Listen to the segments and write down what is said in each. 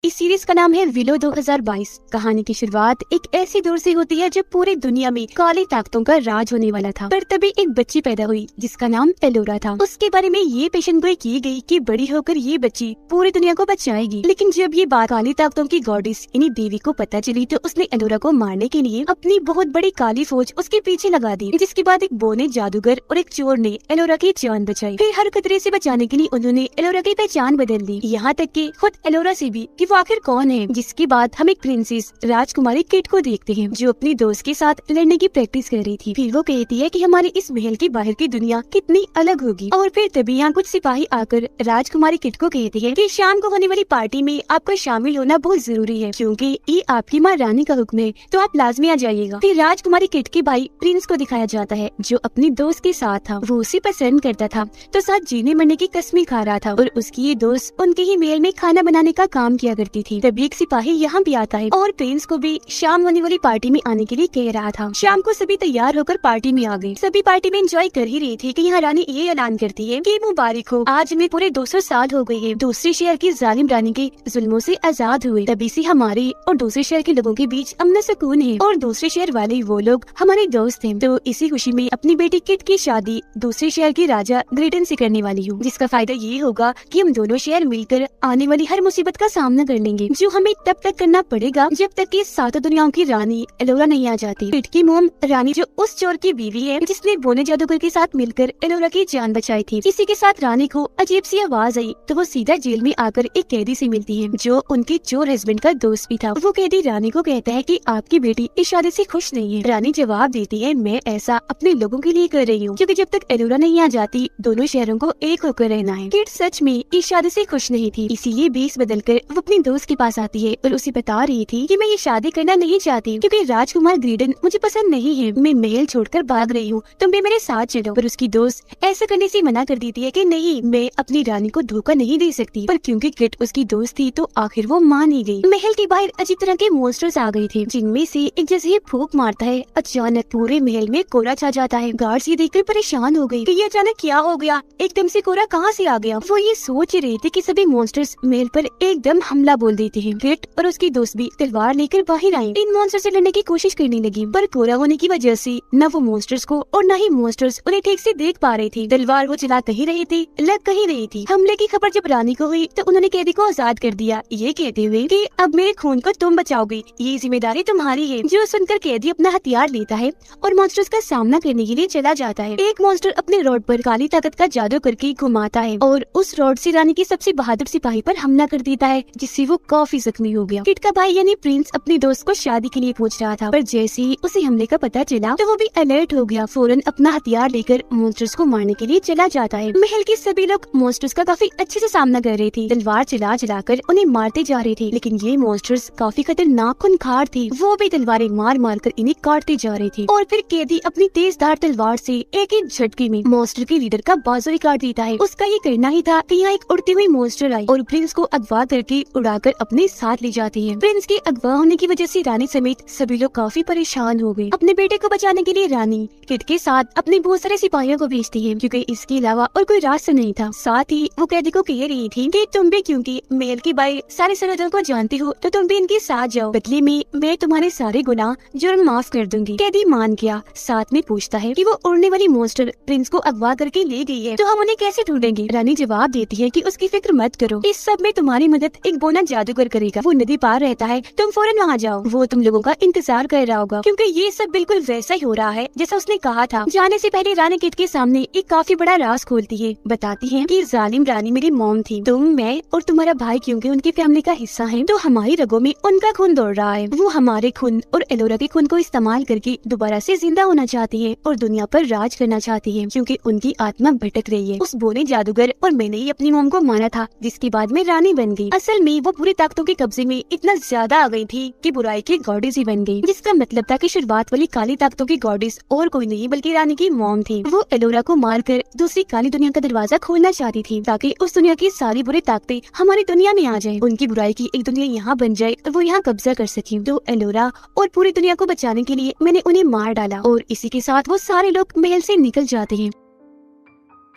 इस सीरीज का नाम है विलो 2022। कहानी की शुरुआत एक ऐसे दौर से होती है जब पूरी दुनिया में काली ताकतों का राज होने वाला था। पर तभी एक बच्ची पैदा हुई जिसका नाम एलोरा था। उसके बारे में ये पेशेंगोई की गई कि बड़ी होकर ये बच्ची पूरी दुनिया को बचाएगी। लेकिन जब ये बात काली ताकतों की गॉडेस यानी देवी को पता चली तो उसने एलोरा को मारने के लिए अपनी बहुत बड़ी काली फौज उसके पीछे लगा दी। जिसके बाद एक बोने जादूगर और एक चोर ने एलोरा की जान बचाई। फिर हर खतरे से बचाने के लिए उन्होंने एलोरा की पहचान बदल दी, यहाँ तक कि खुद एलोरा से भी कि वो आखिर कौन है। जिसके बाद हम एक प्रिंसेस राजकुमारी किट को देखते हैं जो अपनी दोस्त के साथ लड़ने की प्रैक्टिस कर रही थी। फिर वो कहती है कि हमारे इस महल की बाहर की दुनिया कितनी अलग होगी। और फिर तभी यहाँ कुछ सिपाही आकर राजकुमारी किट को कहती है कि शाम को होने वाली पार्टी में आपका शामिल होना बहुत जरूरी है क्योंकि ये आपकी माँ रानी का हुक्म है, तो आप लाजमी आ जाइएगा। फिर राजकुमारी किट के भाई प्रिंस को दिखाया जाता है जो अपनी दोस्त के साथ था। वो उसे पसंद करता था तो साथ जीने मरने की कसमें खा रहा था और उसकी ये दोस्त उनके ही महल में खाना बनाने का काम किया करती थी। तभी एक सिपाही यहाँ भी आता है और प्रिंस को भी शाम होने वाली पार्टी में आने के लिए कह रहा था। शाम को सभी तैयार होकर पार्टी में आ गए। सभी पार्टी में एंजॉय कर ही रही थी कि यहाँ रानी ये ऐलान करती है कि मुबारक हो, आज हमें पूरे 200 साल हो गए हैं दूसरे शहर की जालिम रानी के जुल्मों से आजाद हुए। तभी से हमारे और दूसरे शहर के लोगों के बीच अमन सुकून है और दूसरे शहर वाले वो लोग हमारे दोस्त हैं। तो इसी खुशी में अपनी बेटी किट की शादी दूसरे शहर के राजा ग्रेडन से करने वाली हूँ, जिसका फायदा ये होगा कि हम दोनों शहर मिलकर आने वाली हर मुसीबत का सामना कर लेंगे जो हमें तब तक करना पड़ेगा जब तक कि सातों दुनियाओं की रानी एलोरा नहीं आ जाती। किट की मोम रानी जो उस चोर की बीवी है जिसने बोने जादूगर के साथ मिलकर एलोरा की जान बचाई थी। इसी के साथ रानी को अजीब सी आवाज आई तो वो सीधा जेल में आकर एक कैदी से मिलती है जो उनके चोर हस्बैंड का दोस्त भी था। वो कैदी रानी को कहता है कि आपकी बेटी इस शादी से खुश नहीं है। रानी जवाब देती है मैं ऐसा अपने लोगों के लिए कर रही हूँ क्योंकि जब तक एलोरा नहीं आ जाती दोनों शहरों को एक होकर रहना है। किट सच में इस शादी से खुश नहीं थी, इसीलिए बेस बदल कर वो अपनी दोस्त के पास आती है और उसे बता रही थी कि मैं ये शादी करना नहीं चाहती क्योंकि राजकुमार ग्रीडन मुझे पसंद नहीं है, मैं महल छोड़कर भाग रही हूँ, तुम भी मेरे साथ चलो। पर उसकी दोस्त ऐसा करने से मना कर देती है कि नहीं, मैं अपनी रानी को धोखा नहीं दे सकती। पर क्योंकि किट उसकी दोस्त थी तो आखिर वो मान ही गई। महल के बाहर अजीब तरह के मॉन्स्टर्स आ गए थे जिनमें से एक जैसे ही फूंक मारता है अचानक पूरे महल में कोहरा छा जाता है। गार्ड्स ये देखकर परेशान हो गई कि ये अचानक क्या हो गया, एकदम से कोहरा कहाँ से आ गया। वो ये सोच रहे थे कि सभी मॉन्स्टर्स महल पर एकदम हमला बोल देते हैं। किट और उसकी दोस्त भी तलवार लेकर बाहर आई, इन मॉन्स्टर से लड़ने की कोशिश करने लगी पर कोहरा होने की वजह से न वो मॉन्स्टर्स को और न ही मॉन्स्टर्स उन्हें ठीक से देख पा रहे थे। तलवार वो चला कहीं रही थी, लग कहीं रही थी। हमले की खबर जब रानी को हुई तो उन्होंने कैदी को आजाद कर दिया, ये कहते हुए कि अब मेरे खून को तुम बचाओगे, ये जिम्मेदारी तुम्हारी है। जो सुनकर कैदी अपना हथियार लेता है और मॉन्स्टर्स का सामना करने के लिए चला जाता है। एक मॉन्स्टर अपने रॉड पर काली ताकत का जादू करके घुमाता है और उस रॉड से रानी की सबसे बहादुर सिपाही पर हमला कर देता है जिससे वो काफी जख्मी हो गया। किट का भाई यानी प्रिंस अपनी दोस्त को शादी के लिए पूछ रहा था पर जैसे ही उसे हमले का पता चला तो वो भी अलर्ट हो गया, फौरन अपना हथियार लेकर मॉन्स्टर्स को मारने के लिए चला जाता है। महल के सभी लोग मॉन्स्टर्स का काफी अच्छे से सामना कर रहे थे, तलवार चला चलाकर उन्हें मारते जा रहे थे। लेकिन ये मॉन्स्टर्स काफी खतरनाक खूंखार थे, वो भी तलवारें मार मार कर इन्हें काटते जा रहे थे। और फिर कैदी अपनी तेजधार तलवार से एक ही झटके में मॉन्स्टर के लीडर का बाजू ही काट देता है। उसका ये करना ही था कि यहाँ एक उड़ती हुई मॉन्स्टर आई और प्रिंस को अगवा करके उड़ाकर अपने साथ ले जाती है। प्रिंस के अगवा होने की वजह से रानी समेत सभी लोग काफी परेशान हो गए। अपने बेटे को बचाने के लिए रानी किट के साथ अपने बहुत सारे सिपाहियों को भेजती है क्योंकि इसके अलावा और कोई रास्ता नहीं था। साथ ही वो कैदी को कह रही थी कि तुम भी क्योंकि महल की बाहर सारे सरहदों को जानते हो तो तुम भी इनके साथ जाओ, बदले में मैं तुम्हारे सारे गुनाह जुर्म माफ कर दूंगी। कैदी मान गया, साथ में पूछता है कि वो उड़ने वाली मॉन्स्टर प्रिंस को अगवा करके ले गई है तो हम उन्हें कैसे ढूंढेंगे। रानी जवाब देती है कि उसकी फिक्र मत करो, इस सब में तुम्हारी मदद एक बोना जादूगर करेगा, वो नदी पार रहता है, तुम फौरन वहाँ जाओ, वो तुम लोगों का इंतजार कर रहा होगा क्योंकि ये सब बिल्कुल वैसा ही हो रहा है जैसा उसने कहा था। जाने से पहले रानी किट के सामने एक काफी बड़ा राज खोलती है, बताती है कि जालिम रानी मेरी मॉम थी, तुम, मैं और तुम्हारा भाई क्योंकि उनकी फैमिली का हिस्सा है तो हमारी रगों में उनका खून दौड़ रहा है। वो हमारे खून और एलोरा के खून को इस्तेमाल करके दोबारा से जिंदा होना चाहती है और दुनिया पर राज करना चाहती है क्योंकि उनकी आत्मा भटक रही है। उस बोने जादूगर और मैंने ही अपनी मॉम को मारा था जिसके बाद में रानी बन गई। असल में वो पूरी ताकतों के कब्जे में इतना ज्यादा आ गई थी कि बुराई की गॉडेस ही बन गई, जिसका मतलब था कि शुरुआत वाली काली ताकतों की गॉडेस और कोई नहीं बल्कि रानी की मॉम थी। वो एलोरा को मारकर दूसरी काली दुनिया का दरवाजा खोलना चाहती थी ताकि उस दुनिया की सारी बुरी ताकतें हमारी दुनिया में आ जाए, उनकी बुराई की एक दुनिया यहाँ बन जाए और वो यहाँ कब्जा कर सके। तो एलोरा और पूरी दुनिया को बचाने के लिए मैंने उन्हें मार डाला और इसी के साथ वो सारे लोग महल से निकल जाते हैं।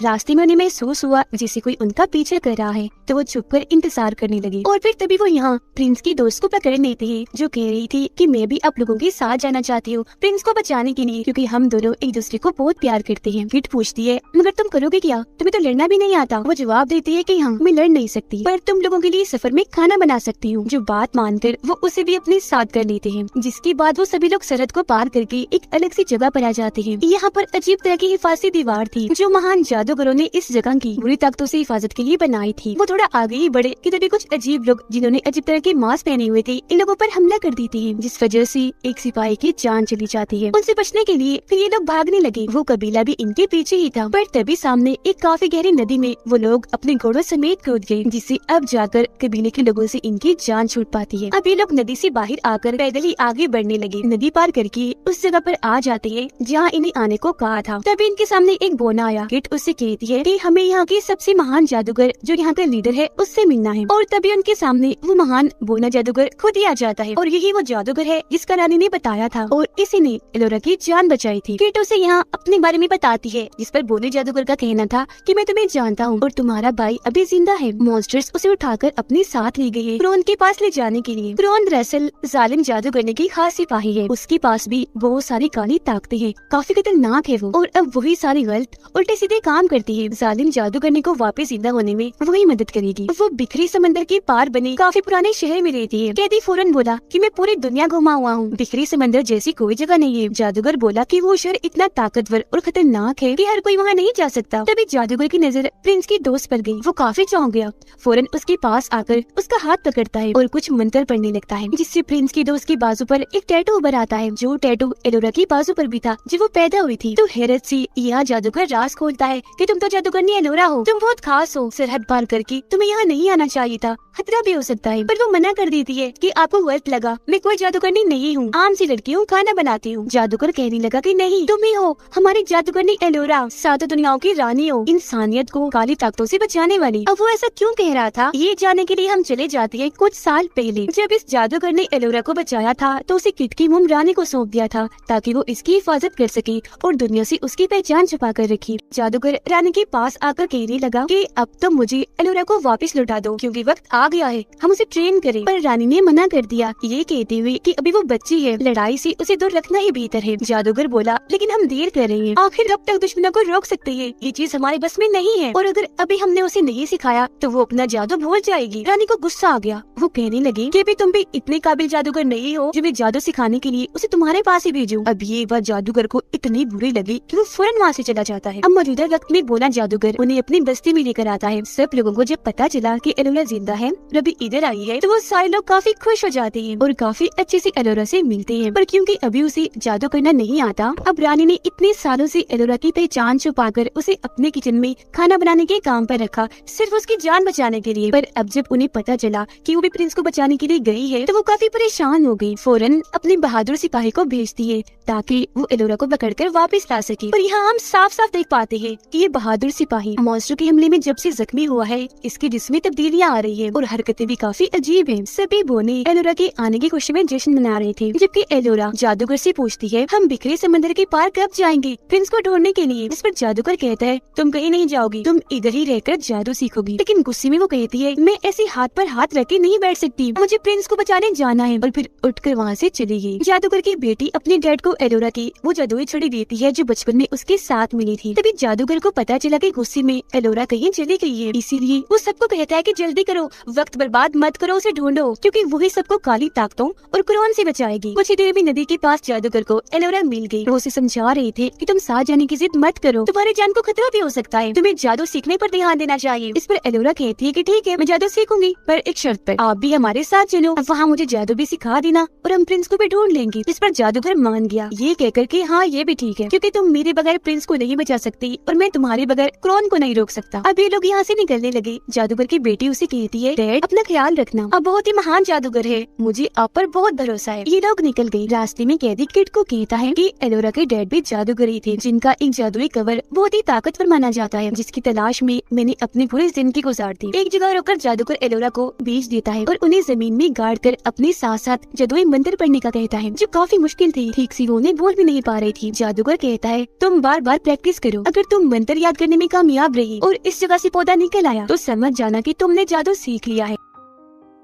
रास्ते में उन्हें महसूस हुआ जैसे कोई उनका पीछा कर रहा है, तो वो छुप कर इंतजार करने लगी। और फिर तभी वो यहाँ प्रिंस की दोस्त को पकड़ लेते हैं, जो कह रही थी कि मैं भी आप लोगों के साथ जाना चाहती हूँ प्रिंस को बचाने के लिए, क्योंकि हम दोनों एक दूसरे को बहुत प्यार करते हैं। किट पूछती है, मगर तुम करोगे क्या? तुम्हें तो लड़ना भी नहीं आता। वो जवाब देती है कि हाँ, मैं लड़ नहीं सकती, पर तुम लोगों के लिए सफर में खाना बना सकती हूँ। जो बात मानकर वो उसे भी अपने साथ कर लेते हैं, जिसके बाद वो सभी लोग सरहद को पार करके एक अलग सी जगह पर आ जाते हैं। यहाँ पर अजीब तरह की हिफाजती दीवार थी, जो महान जादूगरों ने इस जगह की बुरी ताकतों से हिफाजत के लिए बनाई थी। वो थोड़ा आगे ही बढ़े कि तभी कुछ अजीब लोग, जिन्होंने अजीब तरह के मास्क पहने हुए थे, इन लोगों पर हमला कर देते हैं, जिस वजह से एक सिपाही की जान चली जाती है। उनसे बचने के लिए फिर ये लोग भागने लगे। वो कबीला भी इनके पीछे ही था, पर तभी सामने एक काफी गहरी नदी में वो लोग अपने घोड़ों समेत कूद गए, जिससे अब जाकर कबीले के लोगों से इनकी जान छूट पाती है। अब ये लोग नदी से बाहर आकर पैदल ही आगे बढ़ने लगे। नदी पार करके उस जगह पर आ जाते हैं जहाँ इन्हें आने को कहा था। तभी इनके सामने एक बोना आया। किट उससे कहती है कि हमें यहाँ के सबसे महान जादूगर, जो यहाँ का लीडर है, उससे मिलना है। और तभी उनके सामने वो महान बोना जादूगर खुद ही आ जाता है, और यही वो जादूगर है जिसका रानी ने बताया था, और इसी ने एलोरा की जान बचाई थी। किट उसे यहाँ अपने बारे में बताती है, जिस पर बोने जादूगर का कहना था कि मैं तुम्हें जानता हूँ और तुम्हारा भाई अभी जिंदा है। मॉन्स्टर्स उसे उठाकर अपने साथ ले गए क्रोन के पास ले जाने के लिए। क्रोन दरअसल जालिम जादूगर की खास सिपाही है। उसके पास भी बहुत सारी काली ताकतें हैं, काफी खतरनाक है वो, और अब वही सारी गलत उल्टे सीधे काम करती है। जालिम जादूगर को वापस जिंदा होने में वही मदद करेगी। वो बिखरी समंदर के पार बने काफी पुराने शहर में रहती है। कैदी फौरन बोला कि मैं पूरी दुनिया घुमा हुआ हूँ, बिखरी समंदर जैसी कोई जगह नहीं है। जादूगर बोला कि वो शहर इतना ताकतवर और खतरनाक है कि हर कोई वहाँ नहीं जा सकता। तभी जादूगर की नजर प्रिंस की दोस्त पर गई। वो काफी चौंक गया, फौरन उसके पास आकर उसका हाथ पकड़ता है और कुछ मंत्र पढ़ने लगता है, जिससे प्रिंस की दोस्त की बाजू पर एक टैटू उभर आता है, जो टैटू एलोरा की बाजू पर भी था जब वो पैदा हुई थी। तो हैरत से यह जादूगर राज खोलता है कि तुम तो जादूगरनी एलोरा हो, तुम बहुत खास हो, सरहद पार करके तुम्हें यहाँ नहीं आना चाहिए था, खतरा भी हो सकता है। पर वो मना कर देती है कि आपको गलत लगा, मैं कोई जादूगरनी नहीं हूँ, आम सी लड़की हूँ, खाना बनाती हूँ। जादूगर कहने लगा कि नहीं, तुम ही हो हमारी जादूगरनी एलोरा, सातों दुनियाओं की रानी हो, इंसानियत को काली ताकतों से बचाने वाली। अब वो ऐसा क्यों कह रहा था, ये जानने के लिए हम चले जाते हैं कुछ साल पहले। जब इस जादूगर ने एलोरा को बचाया था, तो उसे किट की मोम रानी को सौंप दिया था, ताकि वो इसकी हिफाजत कर सके और दुनिया से उसकी पहचान छुपा कर रखी। जादूगर रानी के पास आकर कहने लगा कि अब तो मुझे एलोरा को वापस लौटा दो, क्योंकि वक्त आ गया है हम उसे ट्रेन करें। पर रानी ने मना कर दिया, ये कहते हुए कि अभी वो बच्ची है, लड़ाई से उसे दूर रखना ही बेहतर है। जादूगर बोला, लेकिन हम देर कर रहे हैं, आखिर कब तक दुश्मनों को रोक सकते हैं, ये चीज हमारे बस में नहीं है, और अगर अभी हमने उसे नहीं सिखाया तो वो अपना जादू भूल जाएगी। रानी को गुस्सा आ गया, वो कहने लगी कि अभी तुम भी इतने काबिल जादूगर नहीं हो जो मैं जादू सिखाने के लिए उसे तुम्हारे पास ही भेजूं। अब ये बात जादूगर को इतनी बुरी लगी कि वो फौरन वहाँ से चला जाता है। अब मौजूदा वक्त में बोना जादूगर उन्हें अपनी बस्ती में लेकर आता है। सब लोगों को जब पता चला कि एलोरा जिंदा है, रबी इधर आई है, तो वो सारे लोग काफी खुश हो जाते हैं और काफी अच्छे से एलोरा से मिलते हैं। पर क्योंकि अभी उसे जादू करना नहीं आता, अब रानी ने इतने सालों से एलोरा की पहचान छुपाकर उसे अपने किचन में खाना बनाने के काम पर रखा, सिर्फ उसकी जान बचाने के लिए। पर अब जब उन्हें पता चला कि वो भी प्रिंस को बचाने के लिए गई है, तो वो काफी परेशान हो गई। फौरन अपने बहादुर सिपाही को भेजती है ताकि वो एलोरा को पकड़कर वापस ला सके। पर यहाँ हम साफ साफ देख पाते हैं कि ये बहादुर सिपाही मॉन्स्टर के हमले में जब से जख्मी हुआ है, इसके जिस्म में तब्दीलियाँ आ रही है और हरकतें भी काफी अजीब हैं। सभी बोने एलोरा के आने की खुशी में जश्न मना रहे थे, जबकि एलोरा जादूगर से पूछती है, हम बिखरे समंदर के पार कब जाएंगे प्रिंस को ढूंढने के लिए। इस पर जादूगर कहता है, तुम कहीं नहीं जाओगी, तुम इधर ही रहकर जादू सीखोगी। लेकिन गुस्से में वो कहती है, मैं ऐसे हाथ पर हाथ रख के नहीं बैठ सकती, मुझे प्रिंस को बचाने जाना है। और फिर उठकर वहाँ से चली गई। जादूगर की बेटी अपने डैड को एलोरा की वो जादुई छड़ी देती है जो बचपन में उसके साथ मिली थी। तभी जादूगर को पता चला कि गुस्से में एलोरा कहीं चली गई है, इसीलिए वो सबको कहता है कि जल्दी करो, वक्त बर्बाद मत करो, उसे ढूंढो, क्योंकि वही सबको काली ताकतों और क्रोन से बचाएगी। कुछ ही देर में नदी के पास जादूगर को एलोरा मिल गई। वो उसे समझा रहे थे कि तुम साथ जाने की जिद मत करो, तुम्हारी जान को खतरा भी हो सकता है, तुम्हें जादू सीखने पर ध्यान देना चाहिए। इस पर एलोरा कहती है कि ठीक है, मैं जादू सीखूंगी, पर एक शर्त पर, आप भी हमारे साथ चलो, वहाँ मुझे जादू भी सिखा देना और हम प्रिंस को भी ढूंढ लेंगे। इस पर जादूगर मान गया, ये कहकर के हाँ ये भी ठीक है, क्योंकि तुम मेरे बगैर प्रिंस को नहीं बचा सकती और मैं तुम्हारे बगैर क्रोन को नहीं रोक सकता। अब ये लोग यहाँ से निकलने लगे। जादूगर की बेटी उसे कहती है, डैड अपना ख्याल रखना, अब बहुत ही महान जादूगर है, मुझे आप पर बहुत भरोसा है। ये लोग निकल गए। रास्ते में कैदी किट को कहता है कि एलोरा के डैड भी जादूगर ही थे, जिनका एक जादुई कवर बहुत ही ताकतवर माना जाता है, जिसकी तलाश में मैंने अपनी पूरी जिंदगी गुजार दी। एक जगह रुककर जादूगर एलोरा को बेच देता है और उन्हें जमीन में गाड़ कर अपने साथ साथ जादुई मंत्र पढ़ने का कहता है, जो काफी मुश्किल थी, ठीक सी वो उन्हें बोल भी नहीं पा रही थी। जादूगर कहता है, तुम बार बार प्रैक्टिस करो, अगर तुम मंत्र मंत्र याद करने में कामयाब रही और इस जगह से पौधा निकल आया तो समझ जाना कि तुमने जादू सीख लिया है।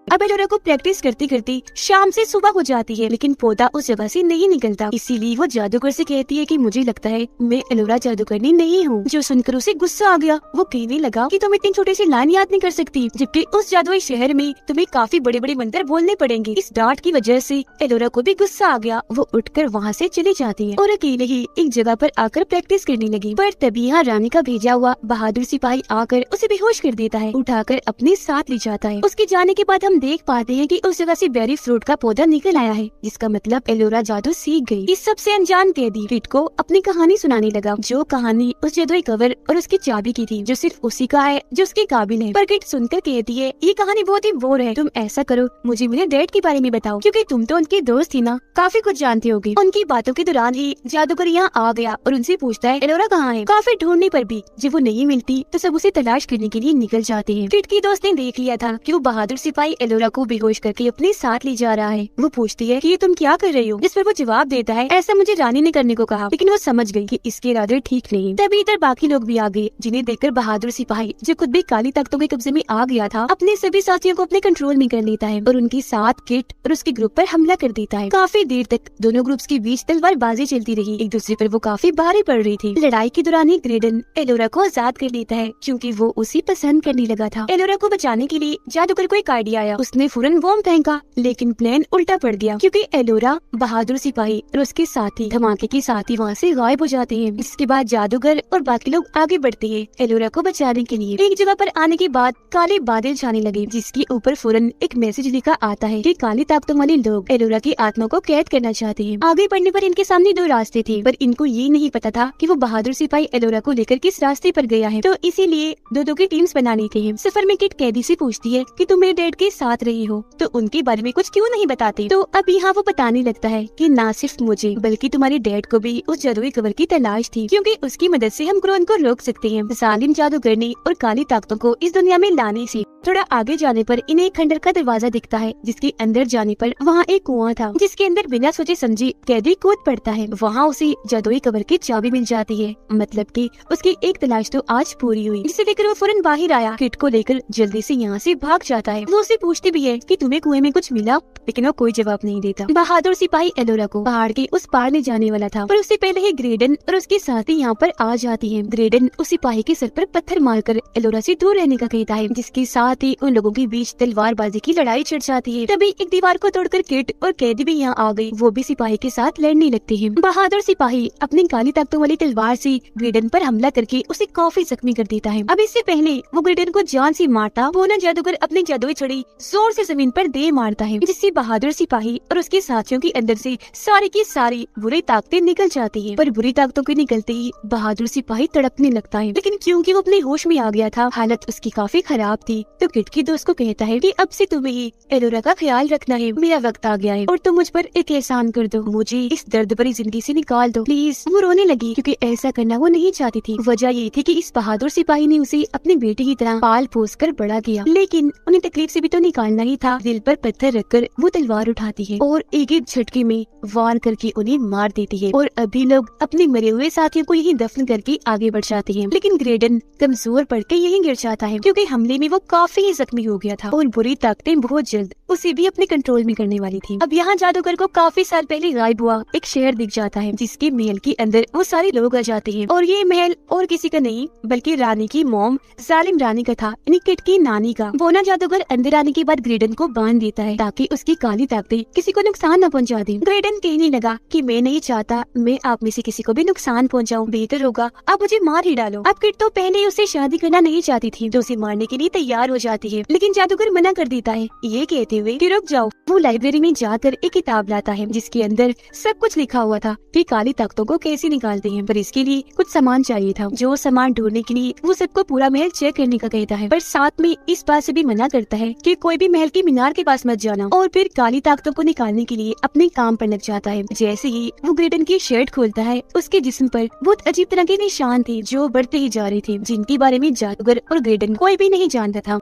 अब एलोरा को प्रैक्टिस करते करते शाम से सुबह हो जाती है, लेकिन पौधा उस जगह से नहीं निकलता। इसीलिए वो जादूगर से कहती है कि मुझे लगता है मैं एलोरा जादूगरनी नहीं हूँ। जो सुनकर उसे गुस्सा आ गया। वो कहने लगा कि तुम इतनी छोटी सी लाइन याद नहीं कर सकती, जबकि उस जादुई शहर में तुम्हें काफी बड़े बड़े मंत्र बोलने पड़ेंगे। इस डांट की वजह से एलोरा को भी गुस्सा आ गया। वो उठकर वहाँ से चली जाती है और अकेले ही एक जगह पर आकर प्रैक्टिस करने लगी। पर तभी यहाँ रानी का भेजा हुआ बहादुर सिपाही आकर उसे बेहोश कर देता है, उठाकर अपने साथ ले जाता है। उसके जाने के बाद हम देख पाते हैं कि उस जगह से बेरी फ्रूट का पौधा निकल आया है, जिसका मतलब एलोरा जादू सीख गई। इस सबसे अनजान कैदी किट को अपनी कहानी सुनाने लगा, जो कहानी उस जादुई कवर और उसकी चाबी की थी, जो सिर्फ उसी का है जो उसके काबिल है। पर किट सुनकर कहती है ये कहानी बहुत ही बोर है, तुम ऐसा करो मुझे मेरे डैड के बारे में बताओ, क्योंकि तुम तो उनकी दोस्त थी ना, काफी कुछ जानती होगी। उनकी बातों के दौरान ही जादूगर यहाँ आ गया और उनसे पूछता है एलोरा कहाँ है। काफी ढूंढने पर भी जब वो नहीं मिलती तो सब उसे तलाश करने के लिए निकल जाते हैं। किट की दोस्त ने देख लिया था कि वो बहादुर सिपाही एलोरा को बेहोश करके अपने साथ ले जा रहा है। वो पूछती है कि ये तुम क्या कर रही हो, जिस पर वो जवाब देता है ऐसा मुझे रानी ने करने को कहा, लेकिन वो समझ गई कि इसके इरादे ठीक नहीं। तभी इधर बाकी लोग भी आ गए, जिन्हें देखकर बहादुर सिपाही जो खुद भी काली ताकतों के कब्जे में आ गया था, अपने सभी साथियों को अपने कंट्रोल में कर लेता है और उनके साथ किट और उसके ग्रुप पर हमला कर देता है। काफी देर तक दोनों ग्रुप्स के बीच तलवारबाजी चलती रही, एक दूसरे पर वो काफी भारी पड़ रही थी। लड़ाई के दौरान ही ग्रेडन एलोरा को आजाद कर लेता है, क्योंकि वो उसे पसंद करने लगा था। एलोरा को बचाने के लिए जादूगर को एक आइडिया आया। उसने फौरन बॉम्ब फेंका, लेकिन प्लान उल्टा पड़ गया, क्योंकि एलोरा, बहादुर सिपाही और उसके साथी धमाके के साथ ही वहाँ से गायब हो जाते हैं। इसके बाद जादूगर और बाकी लोग आगे बढ़ते हैं एलोरा को बचाने के लिए। एक जगह पर आने के बाद काले बादल छाने लगे, जिसके ऊपर फौरन एक मैसेज लिखा आता है कि काली ताकतों वाले लोग एलोरा की आत्मा को कैद करना चाहते हैं। आगे बढ़ने पर इनके सामने दो रास्ते थे, पर इनको ये नहीं पता था कि वो बहादुर सिपाही एलोरा को लेकर किस रास्ते पर गया है, तो इसीलिए दो की टीम्स बना ली थी। सफर में किट कैदी से पूछती है कि तुम मेरे डैड के साथ रही हो, तो उनके बारे में कुछ क्यों नहीं बताती। तो अब यहाँ वो बताने लगता है कि ना सिर्फ मुझे बल्कि तुम्हारे डैड को भी उस जादुई कवर की तलाश थी, क्योंकि उसकी मदद से हम क्रोन को रोक सकते हैं, जालिम जादूगरनी और काली ताकतों को इस दुनिया में लाने से। थोड़ा आगे जाने पर इन्हें एक खंडर का दरवाजा दिखता है, जिसके अंदर जाने पर वहाँ एक कुआं था, जिसके अंदर बिना सोचे समझे कैदी कूद पड़ता है। वहाँ उसे जादुई कवर की चाबी मिल जाती है, मतलब कि उसकी एक तलाश तो आज पूरी हुई। जिसे लेकर वो फौरन बाहर आया, किट को लेकर जल्दी से यहाँ से भाग जाता है। वो उसे पूछती भी है कि तुम्हें कुएं में कुछ मिला, लेकिन वो कोई जवाब नहीं देता। बहादुर सिपाही एलोरा को पहाड़ के उस पार ले जाने वाला था, पर उससे पहले ही ग्रेडन और उसके साथी यहाँ पर आ जाती हैं। ग्रेडन उस सिपाही के सर पर पत्थर मारकर एलोरा से दूर रहने का कहता है, जिसके साथ ही उन लोगों के बीच तलवारबाजी की लड़ाई छिड़ जाती है। तभी एक दीवार को तोड़कर किट और कैदी भी यहाँ आ गई। वो भी सिपाही के साथ लड़ने लगते हैं। बहादुर सिपाही अपनी काली ताकतों वाली तलवार से ग्रेडन पर हमला करके उसे काफी जख्मी कर देता है। अब इससे पहले वो ग्रेडन को जान से मारता, वो न जादूगर अपनी जादुई छड़ी जोर से जमीन पर दे मारता है, जिससे बहादुर सिपाही और उसके साथियों के अंदर से सारी की सारी बुरी ताकतें निकल जाती हैं। पर बुरी ताकतों के निकलते ही बहादुर सिपाही तड़पने लगता है, लेकिन क्योंकि वो अपने होश में आ गया था, हालत उसकी काफी खराब थी, तो किट की दोस्त को कहता है कि अब से तुम्हें ही एलोरा का ख्याल रखना है, मेरा वक्त आ गया है और तुम मुझ पर एक एहसान कर दो, मुझे इस दर्द भरी जिंदगी से निकाल दो प्लीज। वो रोने लगी, क्योंकि ऐसा करना वो नहीं चाहती थी। वजह ये थी कि इस बहादुर सिपाही ने उसे अपनी बेटी की तरह पाल पोस कर बड़ा किया, लेकिन उन्हें तकलीफ से भी तो निकालना ही था। दिल पर पत्थर रखकर वो तलवार उठाती है और एक एक झटके में वार करके उन्हें मार देती है। और अभी लोग अपने मरे हुए साथियों को यहीं दफन करके आगे बढ़ जाते हैं, लेकिन ग्रेडन कमजोर पड़ के यहीं गिर जाता है, क्योंकि हमले में वो काफी जख्मी हो गया था और बुरी ताकतें बहुत जल्द उसे भी अपने कंट्रोल में करने वाली थी। अब यहाँ जादूगर को काफी साल पहले गायब हुआ एक शहर दिख जाता है, जिसके महल के अंदर वो सारे लोग आ जाते हैं। और ये महल और किसी का नहीं बल्कि रानी की मॉम जालिम रानी का था, यानी किट की नानी का। वो ना जादूगर अंदर आने के बाद ग्रेडन को बांध देता है, ताकि उसकी काली ताकतें किसी को नुकसान न पहुंचा दे। ग्रेडन कहने लगा कि मैं नहीं चाहता मैं आप में से किसी को भी नुकसान पहुंचाऊं, बेहतर होगा आप मुझे मार ही डालो। अब किट तो पहले उसे शादी करना नहीं चाहती थी, तो उसे मारने के लिए तैयार हो जाती है, लेकिन जादूगर मना कर देता है, ये कहते हुए कि रुक जाओ। वो लाइब्रेरी में जाकर एक किताब लाता है, जिसके अंदर सब कुछ लिखा हुआ था कि काली ताकतों को कैसे निकालते हैं, पर इसके लिए कुछ सामान चाहिए था। जो सामान ढूंढने के लिए वो सबको पूरा महल चेक करने का कहता है, पर साथ में इस बात से भी मना करता है कि कोई भी महल की मीनार के पास मत जाना। और फिर काली ताकतों को निकालने के लिए अपने काम पर लग जाता है। जैसे ही वो ग्रेडन की शर्ट खोलता है, उसके जिस्म पर बहुत अजीब तरह के निशान थे, जो बढ़ते ही जा रहे थे, जिनके बारे में जादूगर और ग्रेडन कोई भी नहीं जानता था।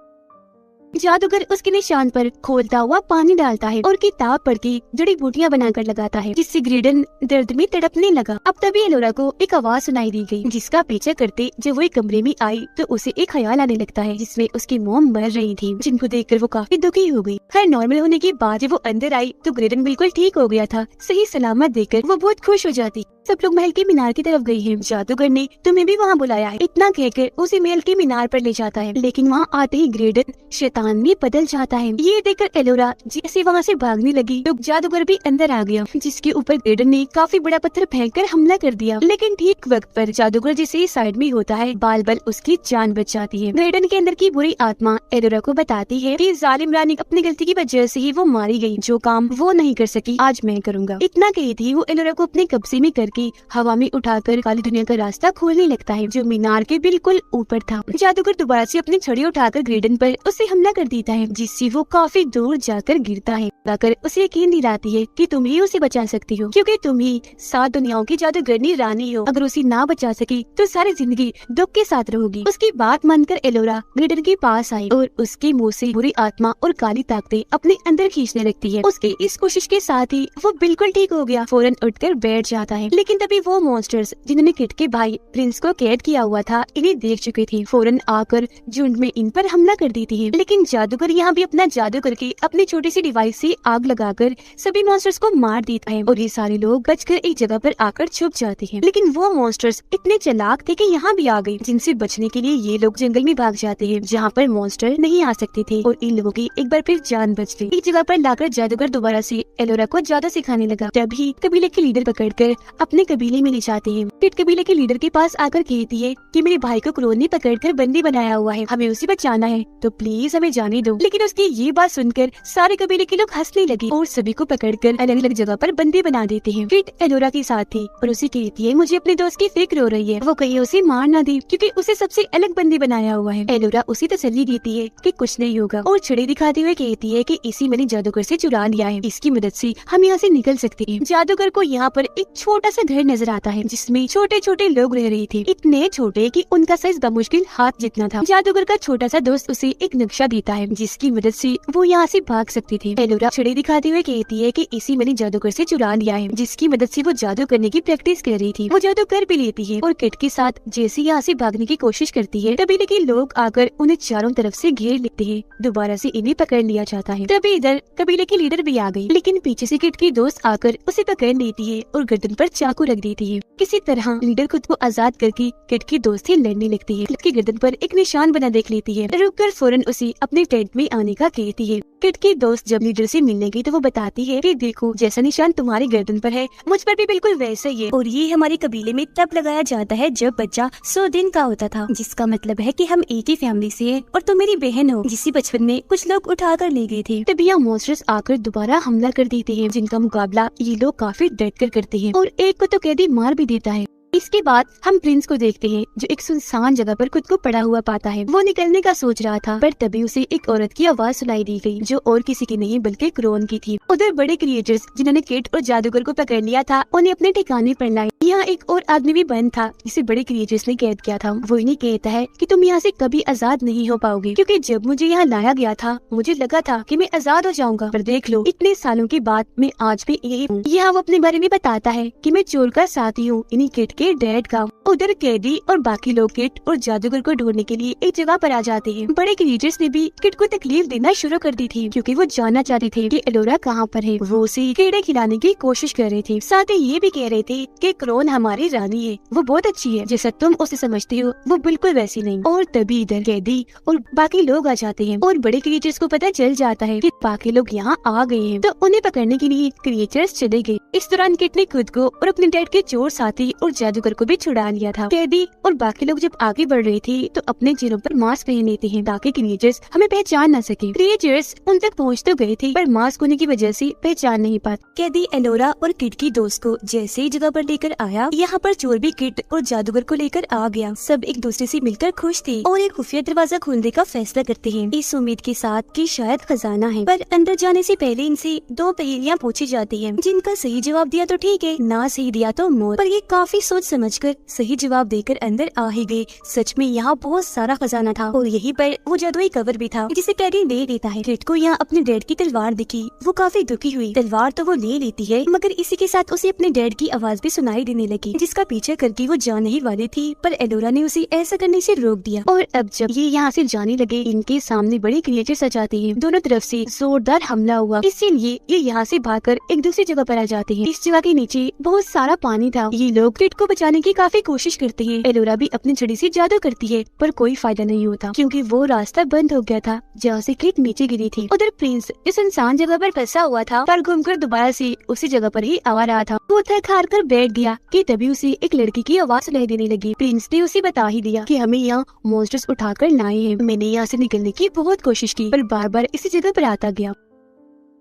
जादूगर उसके निशान पर खोलता हुआ पानी डालता है और किताब पढ़ के जड़ी बूटियाँ बनाकर लगाता है, जिससे ग्रेडन दर्द में तड़पने लगा। अब तभी एलोरा को एक आवाज सुनाई दी गई, जिसका पीछा करते जब वो एक कमरे में आई तो उसे एक ख्याल आने लगता है जिसमें उसकी मॉम मर रही थी, जिनको देखकर वो काफी दुखी हो गई। खैर नॉर्मल होने के बाद जब वो अंदर आई तो ग्रेडन बिल्कुल ठीक हो गया था। सही सलामत देखकर वो बहुत खुश हो जाती। सब लोग महल के मीनार की तरफ गए हैं। जादूगर ने तुम्हें भी वहाँ बुलाया है, इतना कहकर उसे महल के मीनार पर ले जाता है, लेकिन वहाँ आते ही ग्रेडन शैतान में बदल जाता है। ये देखकर एलोरा जैसे वहाँ से भागने लगी तो जादूगर भी अंदर आ गया, जिसके ऊपर ग्रेडन ने काफी बड़ा पत्थर फेंककर हमला कर दिया। लेकिन ठीक वक्त पर जादूगर जैसे साइड में होता है, बाल बाल उसकी जान बच जाती है। ग्रेडन के अंदर की बुरी आत्मा एलोरा को बताती है कि जालिम रानी अपनी गलती की वजह से ही वो मारी गई, जो काम वो नहीं कर सकी आज मैं करूँगा। इतना कही थी वो एलोरा को अपने कब्जे में करके हवा में उठाकर काली दुनिया का रास्ता खोलने लगता है, जो मीनार के बिल्कुल ऊपर था। जादूगर दोबारा से अपनी छड़ी उठाकर ग्रेडन पर उसे हमला कर देता है, जिससे वो काफी दूर जाकर गिरता है। जाकर उसे यकीन दिलाती है कि तुम ही उसे बचा सकती हो, क्योंकि तुम ही 7 दुनियाओं की जादूगरनी रानी हो। अगर उसे ना बचा सकी तो सारी जिंदगी दुख के साथ रहोगी। उसकी बात मानकर एलोरा ग्रेडन के पास आई और उसके मुंह से बुरी आत्मा और काली ताकतें अपने अंदर खींचने लगती है। उसके इस कोशिश के साथ ही वो बिल्कुल ठीक हो गया, फौरन उठकर बैठ जाता है। लेकिन तभी वो मॉन्स्टर्स जिन्होंने किट के भाई प्रिंस को कैद किया हुआ था इन्हें देख चुके थे, फौरन आकर झुंड में इन पर हमला कर देती है। लेकिन जादूगर यहाँ भी अपना जादू करके अपनी छोटी सी डिवाइस से आग लगाकर सभी मॉन्स्टर्स को मार देता है और ये सारे लोग बचकर एक जगह पर आकर छुप जाते हैं। लेकिन वो मॉन्स्टर्स इतने चालाक थे कि यहाँ भी आ गए, जिनसे बचने के लिए ये लोग जंगल में भाग जाते हैं, जहाँ पर मॉन्स्टर नहीं आ सकते थे और इन लोगों की एक बार फिर जान बच गई। एक जगह पर लाकर जादूगर दोबारा से एलोरा को जादू सिखाने लगा। तभी कबीले के लीडर पकड़कर अपने कबीले में ले जाते हैं। किट कबीले के लीडर के पास आकर कहती है कि मेरे भाई को क्रोन ने पकड़कर बंदी बनाया हुआ है, हमें उसे बचाना है, तो प्लीज हमें जाने दो। लेकिन उसकी ये बात सुनकर सारे कबीले के लोग हंसने लगे और सभी को पकड़कर अलग अलग जगह पर बंदी बना देते हैं। किट एलोरा के साथ थी और उसे कहती है मुझे अपने दोस्त की फिक्र हो रही है, वो कहीं उसे मार ना दे क्योंकि उसे सबसे अलग बंदी बनाया हुआ है। एलोरा उसे तसल्ली देती है कि कुछ नहीं होगा और छड़ी दिखाते हुए कहती है कि इसी मैंने जादूगर से चुरा लिया है, इसकी मदद से हम यहाँ से निकल सकते हैं। जादूगर को यहाँ पर एक छोटा सा घर नजर आता है, जिसमें छोटे छोटे लोग रह रहे थे, इतने छोटे कि उनका साइज बमुश्किल हाथ जितना था। जादूगर का छोटा सा दोस्त उसे एक नक्शा देता है, जिसकी मदद से वो यहाँ से भाग सकते थे। एलोरा छड़ी दिखाते हुए कहती है कि इसी मैंने जादूगर से चुरा लिया है, जिसकी मदद से वो जादू करने की प्रैक्टिस कर रही थी। वो जादू कर भी लेती है और किट के साथ जैसे यहाँ से भागने की कोशिश करती है, कबीले के लोग आकर उन्हें चारों तरफ से घेर लेते हैं। दोबारा से इन्हें पकड़ लिया जाता है। तभी इधर कबीले की लीडर भी आ गई, लेकिन पीछे से किट की दोस्त आकर उसे पकड़ लेती है और गर्दन पर चाकू रख देती है। किसी तरह लीडर खुद को आजाद करके किट की दोस्त से लड़ने लगती है। किट की गर्दन पर एक निशान बना देख लेती है, रुककर फौरन उसे अपने टेंट में आने का कहती है। किट की दोस्त जब लीडर से मिलने गई तो वो बताती है कि देखो जैसा निशान तुम्हारी गर्दन पर है मुझ पर भी बिल्कुल वैसा ही है, और ये हमारे कबीले में तब लगाया जाता है जब बच्चा 100 दिन का होता था, जिसका मतलब है कि हम एक ही फैमिली से हैं और तुम मेरी बहन हो, जिसे बचपन में कुछ लोग उठा कर ले गए थे। तभी यहाँ मॉन्स्टर्स आकर दोबारा हमला कर देते हैं, जिनका मुकाबला ये लोग काफी डट कर करते हैं और एक को तो कैदी मार भी देता है। इसके बाद हम प्रिंस को देखते हैं, जो एक सुनसान जगह पर खुद को पड़ा हुआ पाता है। वो निकलने का सोच रहा था, पर तभी उसे एक औरत की आवाज सुनाई दी गई, जो और किसी की नहीं बल्कि क्रोन की थी। उधर बड़े क्रिएटर्स जिन्होंने किट और जादूगर को पकड़ लिया था, उन्हें अपने ठिकाने पर लाए। यहाँ एक और आदमी भी बंद था, जिसे बड़े क्रिएटर्स ने कैद किया था। वो इन्हें कहता है कि तुम यहाँ से कभी आजाद नहीं हो पाओगे, क्योंकि जब मुझे यहाँ लाया गया था मुझे लगा था कि मैं आजाद हो जाऊंगा, पर देख लो इतने सालों के बाद मैं आज भी यही हूँ। यहाँ वो अपने बारे में बताता है कि मैं चोर का साथी हूँ, इन्हीं किट के डैड का। उधर कैदी और बाकी लोग किट और जादूगर को ढूंढने के लिए एक जगह पर आ जाते हैं। बड़े क्रिएटर्स ने भी किट को तकलीफ देना शुरू कर दी थी, क्योंकि वो जानना चाहते थे कि एलोरा कहाँ पर है। वो उसे कीड़े खिलाने की कोशिश कर रहे थे, साथ ही ये भी कह रहे थे कि क्रोन हमारी रानी है, वो बहुत अच्छी है, जैसा तुम उसे समझते हो वो बिल्कुल वैसी नहीं। और तभी इधर कैदी और बाकी लोग आ जाते हैं और बड़े क्रिएटर्स को पता चल जाता है कि बाकी लोग यहाँ आ गए हैं, तो उन्हें पकड़ने के लिए क्रिएटर्स चले गए। इस दौरान किट ने खुद को और अपने डैड के चोर साथी और जादूगर को भी छुड़ा लिया था। कैदी और बाकी लोग जब आगे बढ़ रहे थे तो अपने चेहरों पर मास्क पहन लेते हैं, ताकि क्रिएटर्स हमें पहचान न सके। क्रिएटर्स उन तक पहुँच तो गए थे, पर मास्क होने की वजह से पहचान नहीं पाते। कैदी एलोरा और किट की दोस्त को जैसे ही जगह पर लेकर आया, यहाँ पर चोर भी किट और जादूगर को लेकर आ गया। सब एक दूसरे से मिलकर खुश थे और एक खुफिया दरवाजा खोलने का फैसला करते हैं, इस उम्मीद के साथ कि शायद खजाना है। पर अंदर जाने से पहले इनसे 2 पहेलियां पूछी जाती हैं, जिनका सही जवाब दिया तो ठीक है, ना सही दिया तो मौत। पर ये काफी सोच समझकर सही जवाब देकर अंदर आ ही गए। सच में यहाँ बहुत सारा खजाना था और यहीं पर वो जादुई कवर भी था जिसे कैरी ले लेता है। किट को यहाँ अपने डैड की तलवार दिखी, वो काफी दुखी हुई। तलवार तो वो ले लेती है, मगर इसी के साथ उसे अपने डैड की आवाज भी सुनाई देने लगी, जिसका पीछे करके वो जाने ही वाली थी। पर एलोरा ने उसे ऐसा करने से रोक दिया। और अब जब ये यहाँ से जाने लगे, इनके सामने बड़े क्रिएचर्स आ जाते हैं। दोनों तरफ से जोरदार हमला हुआ, इसीलिए ये यहाँ से भागकर एक दूसरी जगह पर आ जाते हैं। इस जगह के नीचे बहुत सारा पानी था। ये लोग किट को बचाने की काफी कोशिश करते हैं। एलोरा भी अपनी छड़ी से जादू करती है, पर कोई फायदा नहीं होता क्योंकि वो रास्ता बंद हो गया था जहाँ से किट नीचे गिरी थी। उधर प्रिंस इस इंसान जगह पर फंसा हुआ था, पर घूमकर दोबारा से उसी जगह पर ही आ रहा था। वो थक हार कर बैठ गया कि तभी उसे एक लड़की की आवाज सुनाई देने लगी। प्रिंस ने उसे बता ही दिया कि हमें यहाँ मॉन्स्टर्स उठाकर लाए हैं। मैंने यहाँ से निकलने की बहुत कोशिश की, पर बार बार इसी जगह पर आता गया।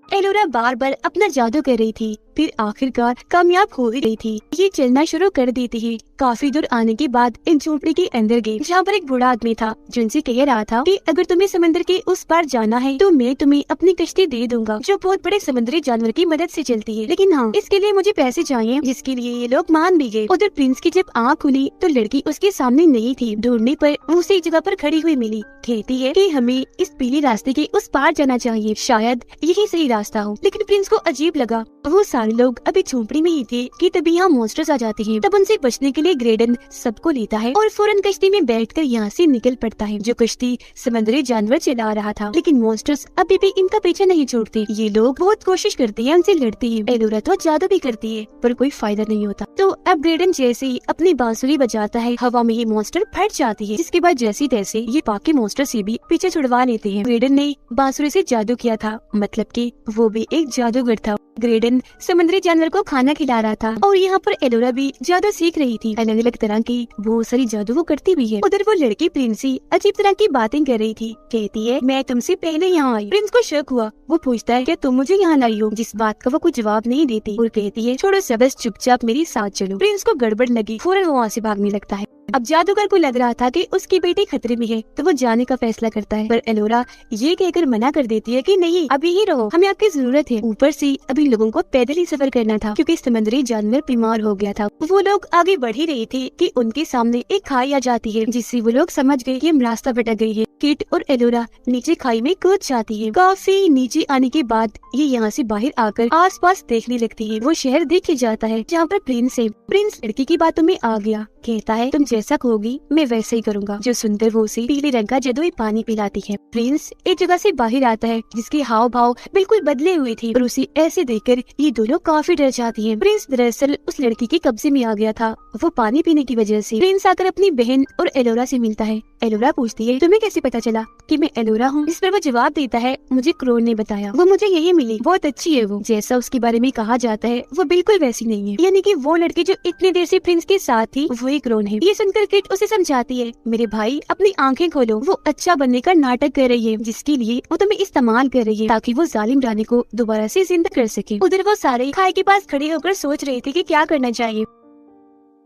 एलोरा बार बार अपना जादू कर रही थी, फिर आखिरकार कामयाब हो ही गई थी। ये चलना शुरू कर देती है। काफी दूर आने के बाद इन झोपड़ी के अंदर गए, जहाँ पर एक बूढ़ा आदमी था जो इनसे कह रहा था कि अगर तुम्हें समंदर के उस पार जाना है तो मैं तुम्हें अपनी कश्ती दे दूंगा, जो बहुत बड़े समुद्री जानवर की मदद से चलती है, लेकिन हाँ इसके लिए मुझे पैसे चाहिए, जिसके लिए ये लोग मान भी गए। उधर प्रिंस की जब आँख खुली तो लड़की उसके सामने नहीं थी। ढूंढने पर वो उसी जगह पर खड़ी हुई मिली। कहती है कि हमें इस पीले रास्ते के उस पार जाना चाहिए, शायद यही सही रास्ता हो। लेकिन प्रिंस को अजीब लगा। वो सारे लोग अभी झोपड़ी में ही थे कि तभी यहाँ मॉन्स्टर्स आ जाते हैं। तब उनसे बचने के लिए ग्रेडन सबको लेता है और फौरन कश्ती में बैठकर यहाँ से निकल पड़ता है। जो कश्ती समुद्री जानवर चला रहा था, लेकिन मॉन्स्टर्स अभी भी इनका पीछा नहीं छोड़ते। ये लोग बहुत कोशिश करते हैं, उनसे लड़ते हैं। एलोरा तो जादू भी करती है, पर कोई फायदा नहीं होता। तो अब ग्रेडन जैसे ही अपनी बांसुरी बजाता है, हवा में ही मॉन्स्टर फट जाती है, जिसके बाद जैसे तैसे ये बाकी मॉन्स्टर से भी पीछे छुड़वा लेते हैं। ग्रेडन ने बांसुरी से जादू किया था, मतलब कि वो भी एक जादूगर था। ग्रेडन समुद्री जानवर को खाना खिला रहा था और यहाँ पर एलोरा भी जादू सीख रही थी। अलग अलग तरह की बहुत सारी जादू वो करती भी है। उधर वो लड़की प्रिंसी अजीब तरह की बातें कर रही थी। कहती है मैं तुमसे पहले यहाँ आई। प्रिंस को शक हुआ। वो पूछता है क्या तुम मुझे यहाँ लाई हो, जिस बात का वो कोई जवाब नहीं देती और कहती है छोड़ो सब, बस चुपचाप मेरे साथ चलो। प्रिंस को गड़बड़ लगी, फौरन वो वहाँ से भागने लगता है। अब जादूगर को लग रहा था कि उसकी बेटी खतरे में है, तो वो जाने का फैसला करता है, पर एलोरा ये कहकर मना कर देती है कि नहीं, अभी ही रहो, हमें आपकी जरूरत है। ऊपर से अभी लोगों को पैदल ही सफर करना था क्योंकि समुद्री जानवर बीमार हो गया था। वो लोग आगे बढ़ ही रहे थे कि उनके सामने एक खाई आ जाती है, जिससे वो लोग समझ गए कि हम रास्ता भटक गई है। किट और एलोरा नीचे खाई में कूद जाती है। काफी नीचे आने के बाद ये यहाँ से बाहर आकर आसपास देखने लगती है। वो शहर देखे जाता है जहाँ पर प्रिंस है। प्रिंस लड़की की बातों में आ गया। कहता है तुम जैसा कहोगी मैं वैसे ही करूँगा। जो सुनकर वो उसे पीले रंग का जादुई पानी पिलाती है। प्रिंस एक जगह से बाहर आता है जिसके हाव भाव बिल्कुल बदले हुए थे और उसे ऐसे देखकर ये दोनों काफी डर जाती हैं। प्रिंस दरअसल उस लड़की के कब्जे में आ गया था, वो पानी पीने की वजह से। प्रिंस आकर अपनी बहन और एलोरा से मिलता है। एलोरा पूछती है तुम्हें कैसे पता चला कि मैं एलोरा हूँ? इस पर वो जवाब देता है मुझे क्रोन ने बताया, वो मुझे यही मिली, बहुत अच्छी है वो। जैसा उसके बारे में कहा जाता है वो बिल्कुल वैसी नहीं है, यानी कि वो लड़की जो इतनी देर से प्रिंस के साथ थी वो एक क्रोन है। ये सुनकर किट उसे समझाती है मेरे भाई अपनी आंखें खोलो, वो अच्छा बनने का नाटक कर रही है, जिसके लिए वो तुम्हें इस्तेमाल कर रही है ताकि वो जालिम रानी को दोबारा से जिंदा कर सके। उधर वो सारे खाई के पास खड़े होकर सोच रहे थे कि क्या करना चाहिए।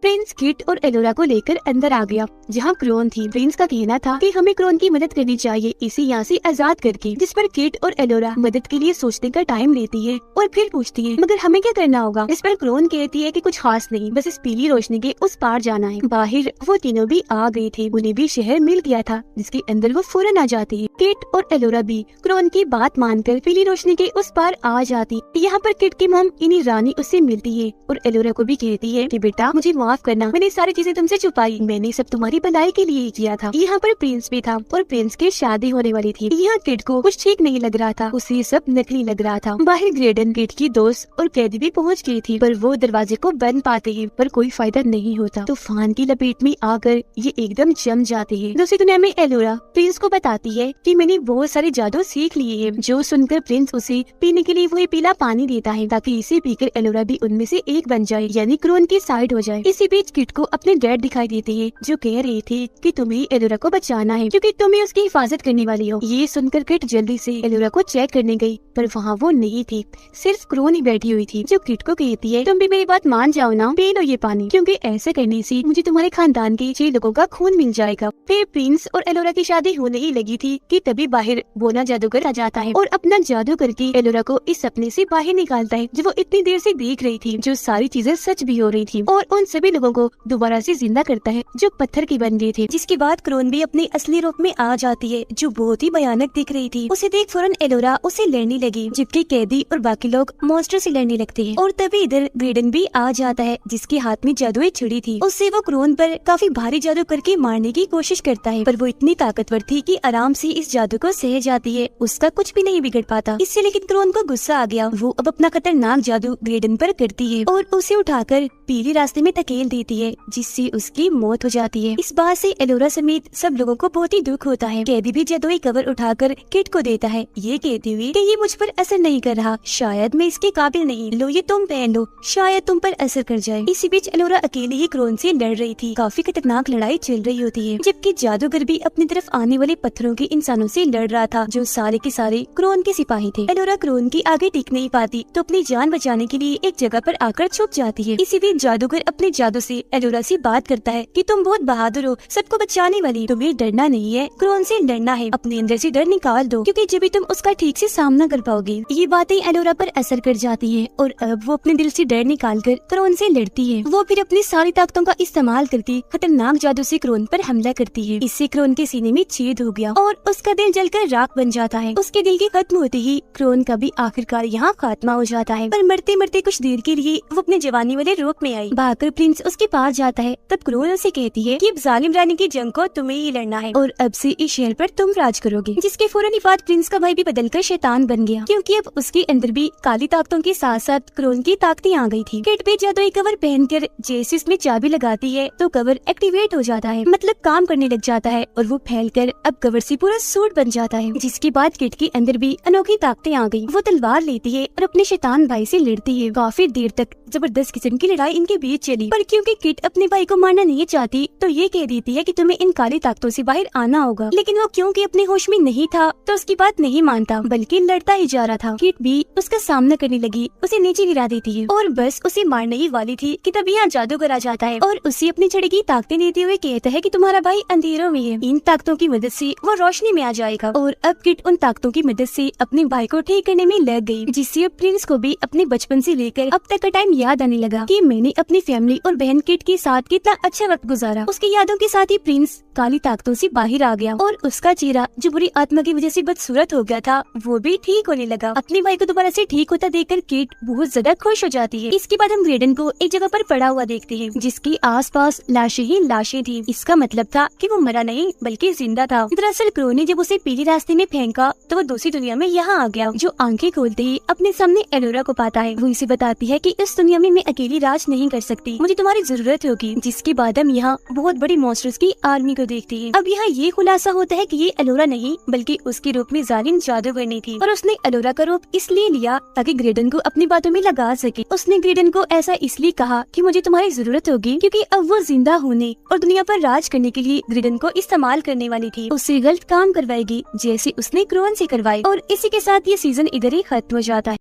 प्रिंस किट और एलोरा को लेकर अंदर आ गया जहाँ क्रोन थी। प्रिंस का कहना था कि हमें क्रोन की मदद करनी चाहिए, इसे यहाँ से आजाद करके। जिस पर किट और एलोरा मदद के लिए सोचने का टाइम लेती है और फिर पूछती है मगर हमें क्या करना होगा? इस पर क्रोन कहती है कि कुछ खास नहीं, बस इस पीली रोशनी के उस पार जाना है। बाहर वो तीनों भी आ गए थे, उन्हें भी शहर मिल गया था जिसके अंदर वो फौरन आ जाती है। किट और एलोरा भी क्रोन की बात मानकर पीली रोशनी के उस पार आ जाती। यहाँ पर किट की मॉम इन्हीं रानी उससे मिलती है और एलोरा को भी कहती है कि बेटा मुझे माफ करना, मैंने सारी चीजें तुमसे छुपाई, मैंने सब तुम्हारी भलाई के लिए ही किया था। यहाँ पर प्रिंस भी था और प्रिंस की शादी होने वाली थी। यहाँ किट को कुछ ठीक नहीं लग रहा था, उसे सब नकली लग रहा था। बाहर ग्रेडन किट की दोस्त और कैदी भी पहुँच गई थी, पर वो दरवाजे को बंद पाते हैं पर कोई फायदा नहीं होता। तूफान की लपेट में आकर ये एकदम जम जाते हैं। दूसरी दुनिया में एलोरा प्रिंस को बताती है कि मैंने बहुत सारे जादू सीख लिए हैं, जो सुनकर प्रिंस उसे पीने के लिए वही पीला पानी देता है ताकि इसे पीकर एलोरा भी उनमें से एक बन जाए, यानी क्रोन की साइड हो जाए। इस इसी बीच किट को अपने डैड दिखाई देते हैं जो कह रही थी कि तुम्हें एलोरा को बचाना है क्योंकि तुम ही उसकी हिफाजत करने वाली हो। ये सुनकर किट जल्दी से एलोरा को चेक करने गई पर वहाँ वो नहीं थी, सिर्फ क्रोन ही बैठी हुई थी जो किट को कहती है तुम भी मेरी बात मान जाओ ना, पी लो ये पानी क्योंकि ऐसे करने से मुझे तुम्हारे खानदान के 6 लोगों का खून मिल जाएगा। फिर प्रिंस और एलोरा की शादी होने ही लगी थी कि तभी बाहर बोना जादूगर आ जाता है और अपना जादू करके एलोरा को इस सपने से बाहर निकालता है जो वो इतनी देर से देख रही थी, जो सारी चीजें सच भी हो रही थी, और उन सभी लोगों को दोबारा से जिंदा करता है जो पत्थर के बन गए थे। जिसके बाद क्रोन भी अपने असली रूप में आ जाती है जो बहुत ही भयानक दिख रही थी। उसे देख फौरन एलोरा उसे लड़ने लगी जबकि कैदी और बाकी लोग मॉन्स्टर से लड़ने लगते हैं। और तभी इधर ग्रेडन भी आ जाता है जिसके हाथ में जादुई छुरी थी। उससे वो क्रोन पर काफी भारी जादू करके मारने की कोशिश करता है पर वो इतनी ताकतवर थी कि आराम से इस जादू को सह जाती है, उसका कुछ भी नहीं बिगड़ पाता। इससे लेकिन क्रोन को गुस्सा आ गया, वो अब अपना खतरनाक जादू ग्रेडन पर करती है और उसे उठाकर पीले रास्ते में धकेल देती है जिससे उसकी मौत हो जाती है। इस बात से एलोरा समेत सब लोगों को बहुत ही दुख होता है। कैदी भी जादुई कवर उठाकर किट को देता है ये कहते हुए कि ये मुझ पर असर नहीं कर रहा, शायद मैं इसके काबिल नहीं, लो ये तुम पहन लो, शायद तुम पर असर कर जाए। इसी बीच एलोरा अकेले ही क्रोन से लड़ रही थी, काफी खतरनाक लड़ाई चल रही होती है जबकि जादूगर भी अपनी तरफ आने वाले पत्थरों के इंसानों से लड़ रहा था जो सारे के सारे क्रोन के सिपाही थे। एलोरा क्रोन की आगे टिक नहीं पाती तो अपनी जान बचाने के लिए एक जगह पर आकर छुप जाती है। इसी बीच जादूगर अपने जादू से एलोरा से बात करता है कि तुम बहुत बहादुर हो, सबको बचाने वाली, तुम्हें डरना नहीं है, क्रोन से लड़ना है, अपने अंदर से डर निकाल दो क्योंकि जब भी तुम उसका ठीक से सामना कर पाओगे। ये बातें एलोरा पर असर कर जाती है और अब वो अपने दिल से डर निकाल कर क्रोन से लड़ती है। वो फिर अपनी सारी ताकतों का इस्तेमाल करती खतरनाक जादू से क्रोन पर हमला करती है। इससे क्रोन के सीने में छेद हो गया और उसका दिल जलकर राख बन जाता है। उसके दिल के खत्म होते ही क्रोन का भी आखिरकार यहाँ खात्मा हो जाता है। पर मरते मरते कुछ देर के लिए वो अपने जवानी वाले रूप में आई। भागकर प्रिंस उसके पास जाता है तब क्रोन उसे कहती है कि अब जालिम रानी की जंग को तुम्हें ही लड़ना है और अब से इस शहर पर तुम राज करोगे। जिसके फौरन ही बाद प्रिंस का भाई भी बदलकर शैतान बन गया क्योंकि अब उसके अंदर भी काली ताकतों के साथ साथ क्रोन की ताकतें आ गई थी। किट भी जादुई कवर पहनकर जैसे इसमें चाबी लगाती है तो कवर एक्टिवेट हो जाता है, मतलब काम करने लग जाता है और वो फैलकर अब कवर से पूरा सूट बन जाता है। जिसके बाद किट के अंदर भी अनोखी ताकतें आ गई। वो तलवार लेती है और अपने शैतान भाई से लड़ती है। काफी देर तक जबरदस्त किस्म की लड़ाई इनके बीच चली पर क्योंकि किट अपने भाई को मारना नहीं चाहती तो ये कह देती है कि तुम्हें इन काली ताकतों से बाहर आना होगा। लेकिन वो क्योंकि अपने होश में नहीं था तो उसकी बात नहीं मानता बल्कि लड़ता ही जा रहा था। किट भी उसका सामना करने लगी, उसे नीचे गिरा देती है और बस उसे मारने ही वाली थी कि तभी यहाँ जादूगर आ जाता है और उसे अपनी छड़ी की ताकतें देते हुए कहता है कि तुम्हारा भाई अंधेरों में है, इन ताकतों की मदद से वो रोशनी में आ जाएगा। और अब किट उन ताकतों की मदद से अपने भाई को ठीक करने में लग गई जिससे अब प्रिंस को भी अपने बचपन से लेकर अब तक का टाइम याद आने लगा कि मैंने अपनी फैमिली और बहन किट के साथ कितना अच्छा वक्त गुजारा। उसकी यादों के साथ ही प्रिंस काली ताकतों से बाहर आ गया और उसका चेहरा जो बुरी आत्मा की वजह से बदसूरत हो गया था वो भी ठीक होने लगा। अपने भाई को दोबारा से ठीक होता देखकर किट बहुत ज्यादा खुश हो जाती है। इसके बाद हम ग्रेडन को एक जगह पर पड़ा हुआ देखते हैं जिसके आसपास लाशें ही लाशें थी। इसका मतलब था कि वो मरा नहीं बल्कि जिंदा था। दरअसल क्रो ने जब उसे पीले रास्ते में फेंका तो वो दूसरी दुनिया में यहाँ आ गया। जो आंखें खोलते ही अपने सामने एलोरा को पाता है। वो इसे बताती है कि इस दुनिया में मैं अकेली राज नहीं कर सकती, मुझे तुम्हारी जरूरत होगी। जिसके बाद हम यहाँ बहुत बड़ी मॉन्स्टर्स की आर्मी को देखते हैं। अब यहाँ ये खुलासा होता है कि ये एलोरा नहीं बल्कि उसके रूप में जालिम जादूगरनी थी और उसने एलोरा का रूप इसलिए लिया ताकि ग्रेडन को अपनी बातों में लगा सके। उसने ग्रेडन को ऐसा इसलिए कहा कि मुझे तुम्हारी जरूरत होगी क्योंकि अब वो जिंदा होने और दुनिया पर राज करने के लिए ग्रेडन को इस्तेमाल करने वाली थी। उससे गलत काम करवाएगी जैसे उसने क्रोन से करवाई। और इसी के साथ ये सीजन इधर ही खत्म हो जाता है।